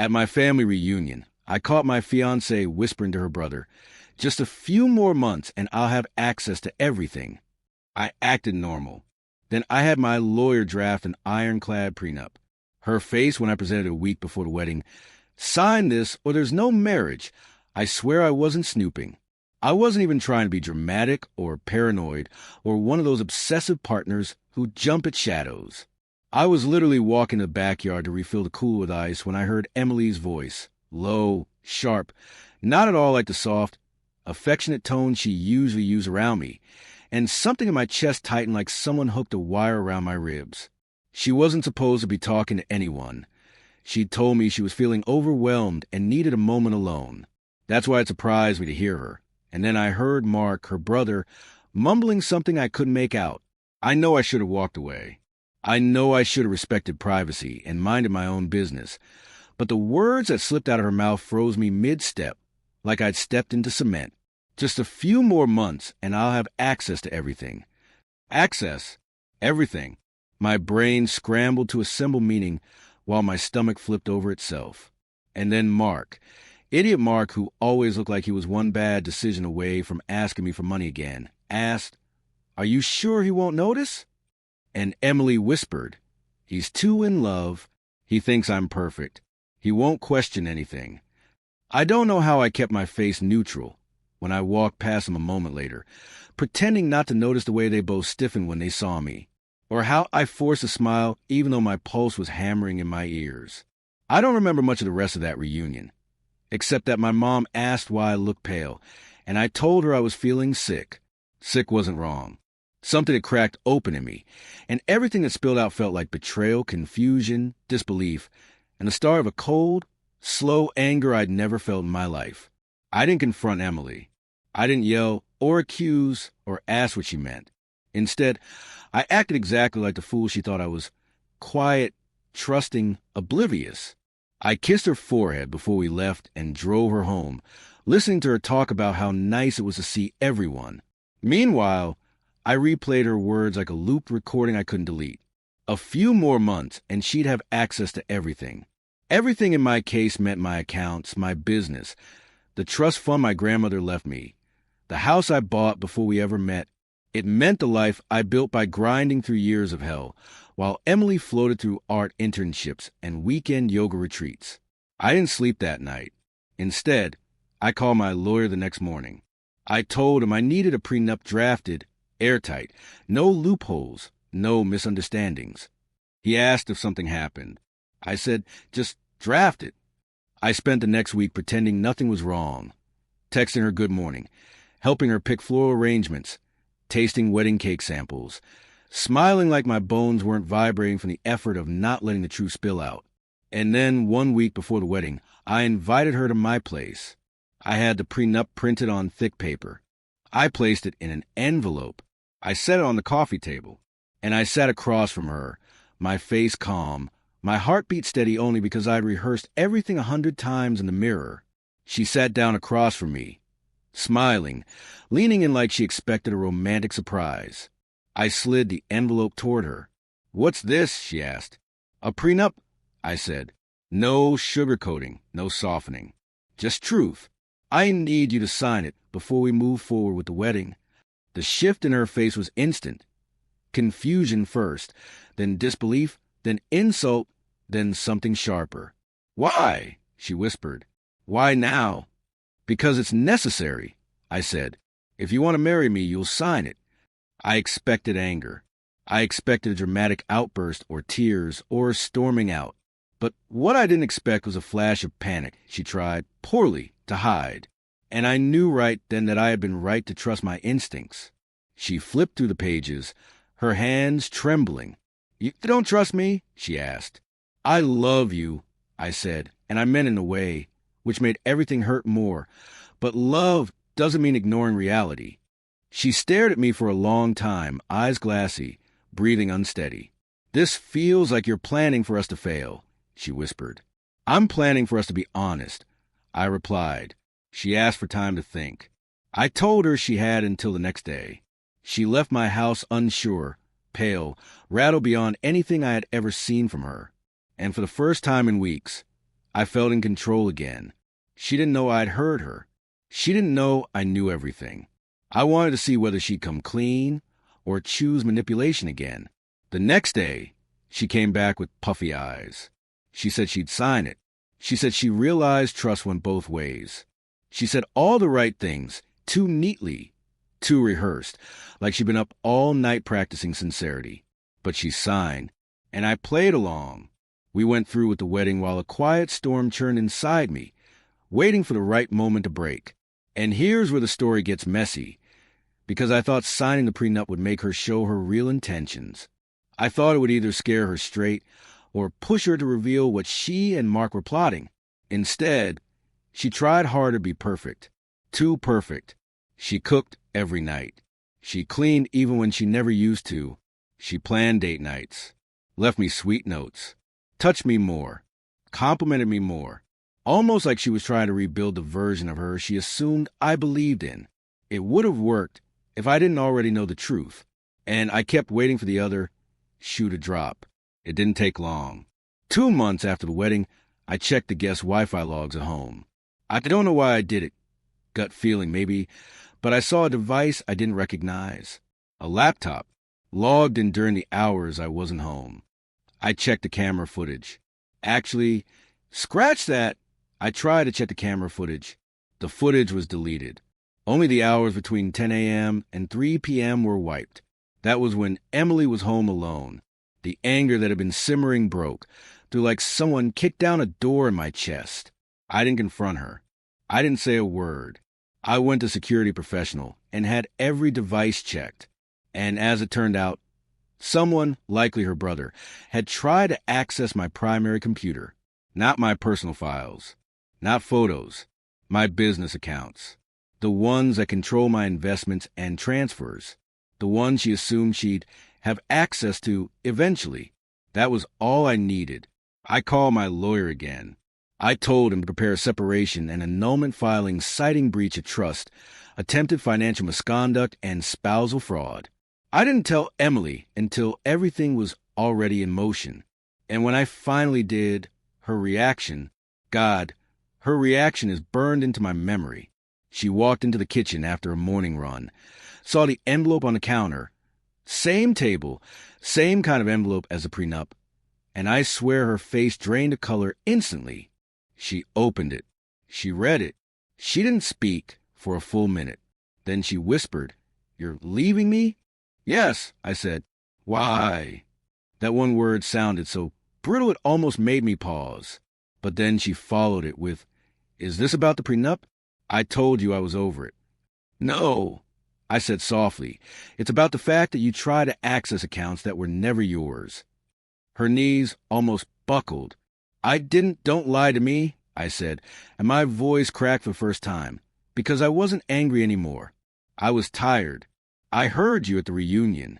At my family reunion, I caught my fiancée whispering to her brother, "Just a few more months and I'll have access to everything." I acted normal. Then I had my lawyer draft an ironclad prenup. Her face when I presented it a week before the wedding, "Sign this or there's no marriage." I swear I wasn't snooping. I wasn't even trying to be dramatic or paranoid or one of those obsessive partners who jump at shadows. I was literally walking to the backyard to refill the cooler with ice when I heard Emily's voice, low, sharp, not at all like the soft, affectionate tone she usually used around me, and something in my chest tightened like someone hooked a wire around my ribs. She wasn't supposed to be talking to anyone. She told me she was feeling overwhelmed and needed a moment alone. That's why it surprised me to hear her. And then I heard Mark, her brother, mumbling something I couldn't make out. I know I should have walked away. I know I should have respected privacy and minded my own business. But the words that slipped out of her mouth froze me mid-step, like I'd stepped into cement. Just a few more months and I'll have access to everything. Access? Everything. My brain scrambled to assemble meaning while my stomach flipped over itself. And then Mark. Idiot Mark, who always looked like he was one bad decision away from asking me for money again, asked, "Are you sure he won't notice?" And Emily whispered, "He's too in love. He thinks I'm perfect. He won't question anything." I don't know how I kept my face neutral when I walked past him a moment later, pretending not to notice the way they both stiffened when they saw me, or how I forced a smile even though my pulse was hammering in my ears. I don't remember much of the rest of that reunion, except that my mom asked why I looked pale, and I told her I was feeling sick. Sick wasn't wrong. Something had cracked open in me, and everything that spilled out felt like betrayal, confusion, disbelief, and the start of a cold, slow anger I'd never felt in my life. I didn't confront Emily. I didn't yell or accuse or ask what she meant. Instead, I acted exactly like the fool she thought I was: quiet, trusting, oblivious. I kissed her forehead before we left and drove her home, listening to her talk about how nice it was to see everyone. Meanwhile, I replayed her words like a looped recording I couldn't delete. A few more months and she'd have access to everything. Everything in my case meant my accounts, my business, the trust fund my grandmother left me, the house I bought before we ever met. It meant the life I built by grinding through years of hell, while Emily floated through art internships and weekend yoga retreats. I didn't sleep that night. Instead, I called my lawyer the next morning. I told him I needed a prenup drafted, airtight, no loopholes, no misunderstandings. He asked if something happened. I said, "Just draft it." I spent the next week pretending nothing was wrong, texting her good morning, helping her pick floral arrangements, tasting wedding cake samples, smiling like my bones weren't vibrating from the effort of not letting the truth spill out. And then, 1 week before the wedding, I invited her to my place. I had the prenup printed on thick paper. I placed it in an envelope. I set it on the coffee table, and I sat across from her, my face calm, my heartbeat steady only because I'd rehearsed everything 100 times in the mirror. She sat down across from me, smiling, leaning in like she expected a romantic surprise. I slid the envelope toward her. "What's this?" she asked. "A prenup?" I said. "No sugarcoating, no softening. Just truth. I need you to sign it before we move forward with the wedding." The shift in her face was instant. Confusion first, then disbelief, then insult, then something sharper. "Why?" she whispered. "Why now?" "Because it's necessary," I said. "If you want to marry me, you'll sign it." I expected anger. I expected a dramatic outburst or tears or storming out. But what I didn't expect was a flash of panic she tried, poorly, to hide. And I knew right then that I had been right to trust my instincts. She flipped through the pages, her hands trembling. "You don't trust me?" she asked. "I love you," I said, and I meant in a way which made everything hurt more. But love doesn't mean ignoring reality. She stared at me for a long time, eyes glassy, breathing unsteady. "This feels like you're planning for us to fail," she whispered. "I'm planning for us to be honest," I replied. She asked for time to think. I told her she had until the next day. She left my house unsure, pale, rattled beyond anything I had ever seen from her. And for the first time in weeks, I felt in control again. She didn't know I'd heard her. She didn't know I knew everything. I wanted to see whether she'd come clean or choose manipulation again. The next day, she came back with puffy eyes. She said she'd sign it. She said she realized trust went both ways. She said all the right things, too neatly, too rehearsed, like she'd been up all night practicing sincerity. But she signed, and I played along. We went through with the wedding while a quiet storm churned inside me, waiting for the right moment to break. And here's where the story gets messy, because I thought signing the prenup would make her show her real intentions. I thought it would either scare her straight or push her to reveal what she and Mark were plotting. Instead, she tried hard to be perfect. Too perfect. She cooked every night. She cleaned even when she never used to. She planned date nights. Left me sweet notes. Touched me more. Complimented me more. Almost like she was trying to rebuild the version of her she assumed I believed in. It would have worked if I didn't already know the truth. And I kept waiting for the other shoe to drop. It didn't take long. 2 months after the wedding, I checked the guest Wi-Fi logs at home. I don't know why I did it. Gut feeling, maybe. But I saw a device I didn't recognize. A laptop, logged in during the hours I wasn't home. I checked the camera footage. Actually, scratch that. I tried to check the camera footage. The footage was deleted. Only the hours between 10 a.m. and 3 p.m. were wiped. That was when Emily was home alone. The anger that had been simmering broke, through like someone kicked down a door in my chest. I didn't confront her. I didn't say a word. I went to security professional and had every device checked. And as it turned out, someone, likely her brother, had tried to access my primary computer. Not my personal files. Not photos. My business accounts. The ones that control my investments and transfers. The ones she assumed she'd have access to eventually. That was all I needed. I called my lawyer again. I told him to prepare a separation and annulment filing citing breach of trust, attempted financial misconduct, and spousal fraud. I didn't tell Emily until everything was already in motion. And when I finally did, her reaction, God, her reaction is burned into my memory. She walked into the kitchen after a morning run, saw the envelope on the counter, same table, same kind of envelope as the prenup, and I swear her face drained the color instantly. She opened it. She read it. She didn't speak for a full minute. Then she whispered, "You're leaving me?" "Yes," I said. "Why?" That one word sounded so brittle it almost made me pause. But then she followed it with, "Is this about the prenup? I told you I was over it." "No," I said softly. "It's about the fact that you tried to access accounts that were never yours." Her knees almost buckled. Don't lie to me," I said, and my voice cracked for the first time, because I wasn't angry anymore. I was tired. "I heard you at the reunion."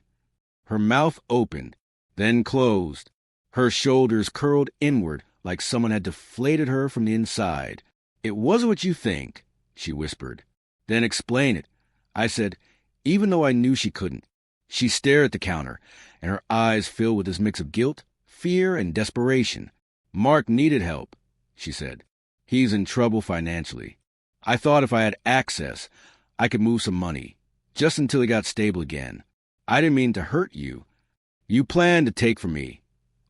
Her mouth opened, then closed. Her shoulders curled inward like someone had deflated her from the inside. "It wasn't what you think," she whispered. "Then explain it." I said, even though I knew she couldn't. She stared at the counter, and her eyes filled with this mix of guilt, fear, and desperation. "Mark needed help," she said. "He's in trouble financially. I thought if I had access, I could move some money, just until he got stable again. I didn't mean to hurt you. You planned to take from me,"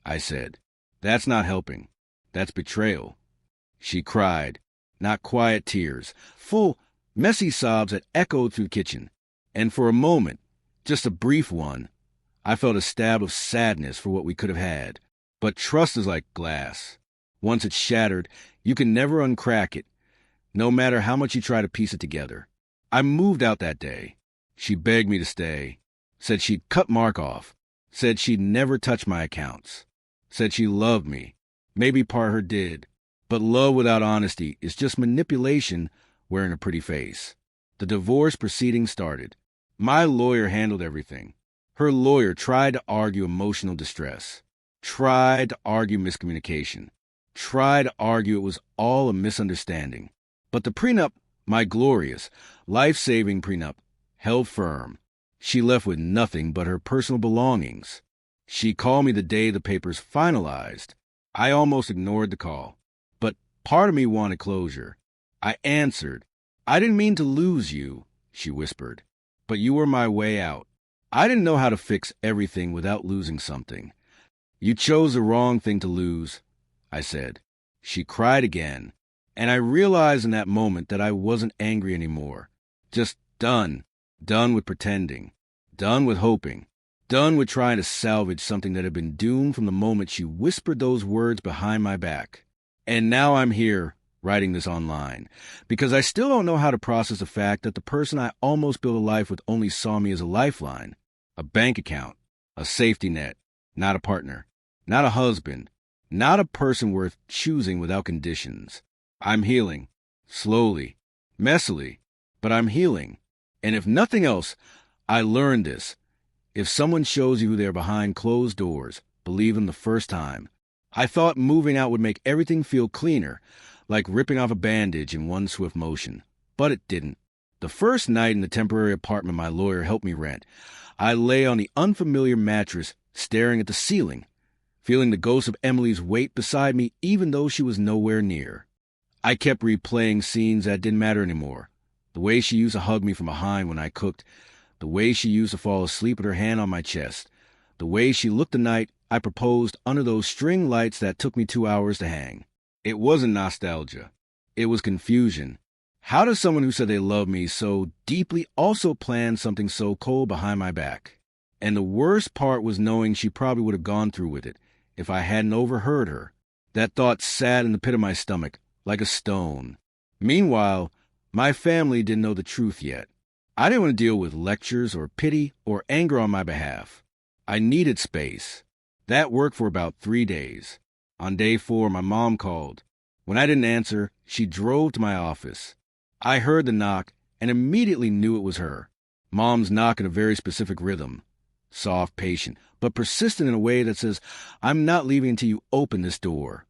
I said. "That's not helping. That's betrayal." She cried, not quiet tears, full, messy sobs that echoed through the kitchen. And for a moment, just a brief one, I felt a stab of sadness for what we could have had. But trust is like glass. Once it's shattered, you can never uncrack it, no matter how much you try to piece it together. I moved out that day. She begged me to stay, said she'd cut Mark off, said she'd never touch my accounts, said she loved me. Maybe part her did, but love without honesty is just manipulation wearing a pretty face. The divorce proceedings started. My lawyer handled everything. Her lawyer tried to argue emotional distress, tried to argue miscommunication, tried to argue it was all a misunderstanding. But the prenup, my glorious, life-saving prenup, held firm. She left with nothing but her personal belongings. She called me the day the papers finalized. I almost ignored the call. But Part of me wanted closure. I answered, "I didn't mean to lose you," she whispered, "but you were my way out. I didn't know how to fix everything without losing something." "You chose the wrong thing to lose," I said. She cried again, and I realized in that moment that I wasn't angry anymore. Just done. Done with pretending. Done with hoping. Done with trying to salvage something that had been doomed from the moment she whispered those words behind my back. And now I'm here, writing this online, because I still don't know how to process the fact that the person I almost built a life with only saw me as a lifeline, a bank account, a safety net, not a partner, not a husband, not a person worth choosing without conditions. I'm healing. Slowly. Messily. But I'm healing. And if nothing else, I learned this. If someone shows you who they're behind closed doors, believe them the first time. I thought moving out would make everything feel cleaner, like ripping off a bandage in one swift motion. But it didn't. The first night in the temporary apartment my lawyer helped me rent, I lay on the unfamiliar mattress, staring at the ceiling, feeling the ghost of Emily's weight beside me even though she was nowhere near. I kept replaying scenes that didn't matter anymore. The way she used to hug me from behind when I cooked, the way she used to fall asleep with her hand on my chest, the way she looked the night I proposed under those string lights that took me 2 hours to hang. It wasn't nostalgia. It was confusion. How does someone who said they loved me so deeply also plan something so cold behind my back? And the worst part was knowing she probably would have gone through with it if I hadn't overheard her. That thought sat in the pit of my stomach like a stone. Meanwhile, my family didn't know the truth yet. I didn't want to deal with lectures or pity or anger on my behalf. I needed space. That worked for about 3 days. On day 4, my mom called. When I didn't answer, she drove to my office. I heard the knock and immediately knew it was her. Moms knock in a very specific rhythm. Soft, patient, but persistent in a way that says, "I'm not leaving until you open this door."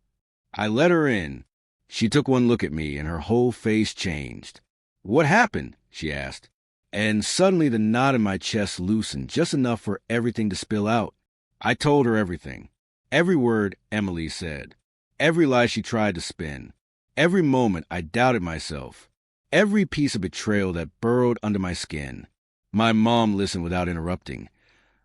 I let her in. She took one look at me and her whole face changed. "What happened?" she asked. And suddenly the knot in my chest loosened just enough for everything to spill out. I told her everything. Every word Emily said. Every lie she tried to spin. Every moment I doubted myself. Every piece of betrayal that burrowed under my skin. My mom listened without interrupting,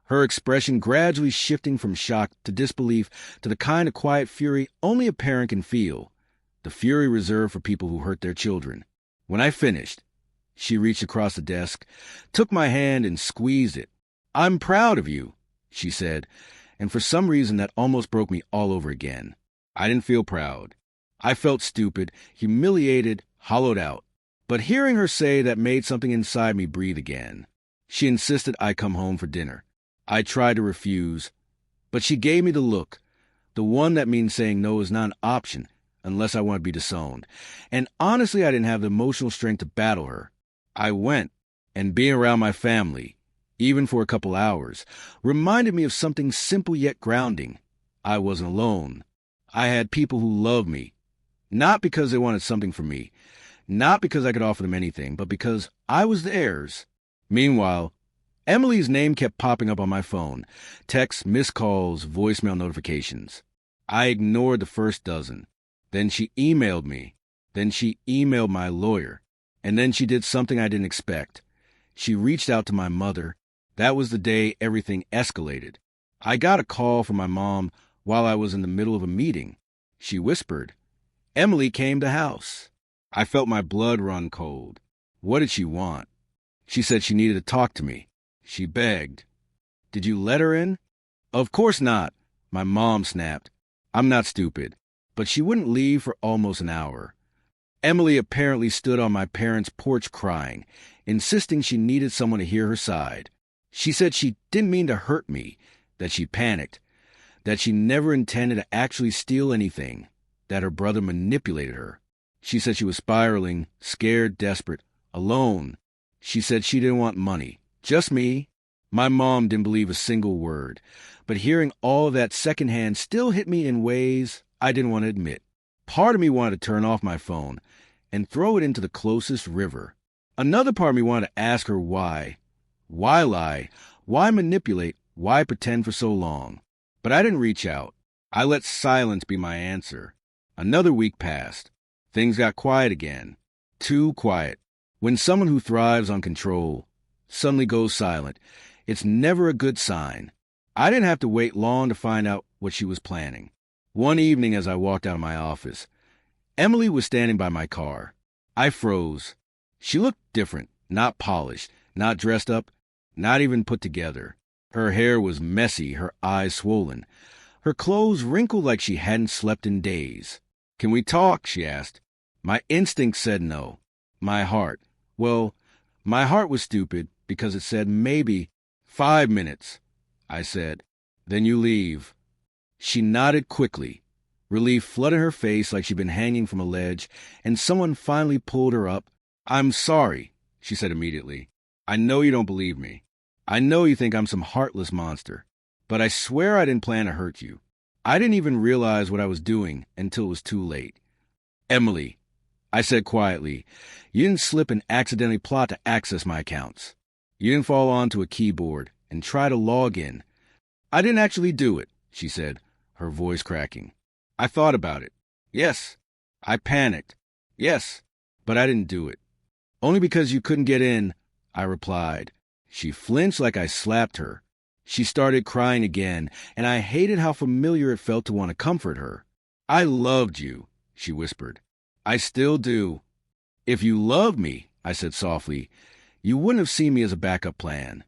her expression gradually shifting from shock to disbelief to the kind of quiet fury only a parent can feel, the fury reserved for people who hurt their children. When I finished, she reached across the desk, took my hand and squeezed it. "I'm proud of you," she said, and for some reason that almost broke me all over again. I didn't feel proud. I felt stupid, humiliated, hollowed out. But hearing her say that made something inside me breathe again. She insisted I come home for dinner. I tried to refuse, but she gave me the look, the one that means saying no is not an option unless I want to be disowned. And honestly, I didn't have the emotional strength to battle her. I went, and being around my family, even for a couple hours, reminded me of something simple yet grounding. I wasn't alone. I had people who loved me, not because they wanted something from me, not because I could offer them anything, but because I was theirs. Meanwhile, Emily's name kept popping up on my phone. Texts, missed calls, voicemail notifications. I ignored the first dozen. Then she emailed me. Then she emailed my lawyer. And then she did something I didn't expect. She reached out to my mother. That was the day everything escalated. I got a call from my mom while I was in the middle of a meeting. She whispered, "Emily came to house." I felt my blood run cold. What did she want? She said she needed to talk to me. She begged. "Did you let her in?" "Of course not," my mom snapped. I'm not stupid. But she wouldn't leave for almost an hour. Emily apparently stood on my parents' porch crying, insisting she needed someone to hear her side. She said she didn't mean to hurt me, that she panicked, that she never intended to actually steal anything, that her brother manipulated her. She said she was spiraling, scared, desperate, alone. She said she didn't want money, just me. My mom didn't believe a single word, but hearing all of that secondhand still hit me in ways I didn't want to admit. Part of me wanted to turn off my phone and throw it into the closest river. Another part of me wanted to ask her why. Why lie? Why manipulate? Why pretend for so long? But I didn't reach out. I let silence be my answer. Another week passed. Things got quiet again. Too quiet. When someone who thrives on control suddenly goes silent, it's never a good sign. I didn't have to wait long to find out what she was planning. One evening as I walked out of my office, Emily was standing by my car. I froze. She looked different, not polished, not dressed up, not even put together. Her hair was messy, her eyes swollen. Her clothes wrinkled like she hadn't slept in days. "Can we talk?" she asked. My instinct said no. My heart was stupid because it said maybe 5 minutes. I said, "Then you leave." She nodded quickly. Relief flooded her face like she'd been hanging from a ledge, and someone finally pulled her up. "I'm sorry," she said immediately. "I know you don't believe me. I know you think I'm some heartless monster. But I swear I didn't plan to hurt you. I didn't even realize what I was doing until it was too late." "Emily," I said quietly, "you didn't slip and accidentally plot to access my accounts. You didn't fall onto a keyboard and try to log in." "I didn't actually do it," she said, her voice cracking. "I thought about it. Yes. I panicked. Yes. But I didn't do it." "Only because you couldn't get in," I replied. She flinched like I slapped her. She started crying again, and I hated how familiar it felt to want to comfort her. "I loved you," she whispered. "I still do." "If you loved me," I said softly, "you wouldn't have seen me as a backup plan."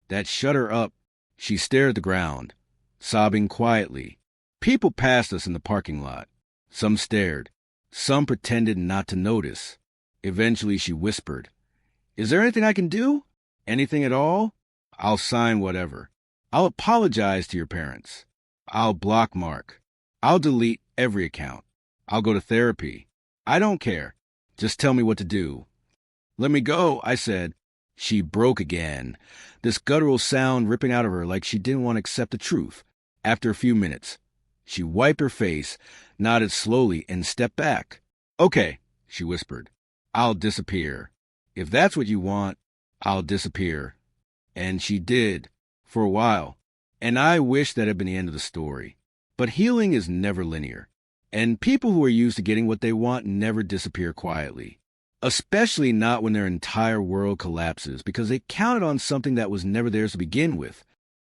That shut her up. She stared at the ground, sobbing quietly. People passed us in the parking lot. Some stared. Some pretended not to notice. Eventually she whispered, "Is there anything I can do? Anything at all? I'll sign whatever. I'll apologize to your parents. I'll block Mark. I'll delete every account. I'll go to therapy. I don't care. Just tell me what to do." "Let me go," I said. She broke again, this guttural sound ripping out of her like she didn't want to accept the truth. After a few minutes, she wiped her face, nodded slowly, and stepped back. "Okay," she whispered. "I'll disappear. If that's what you want, I'll disappear." And she did, for a while. And I wish that had been the end of the story. But healing is never linear. And people who are used to getting what they want never disappear quietly. Especially not when their entire world collapses because they counted on something that was never theirs to begin with.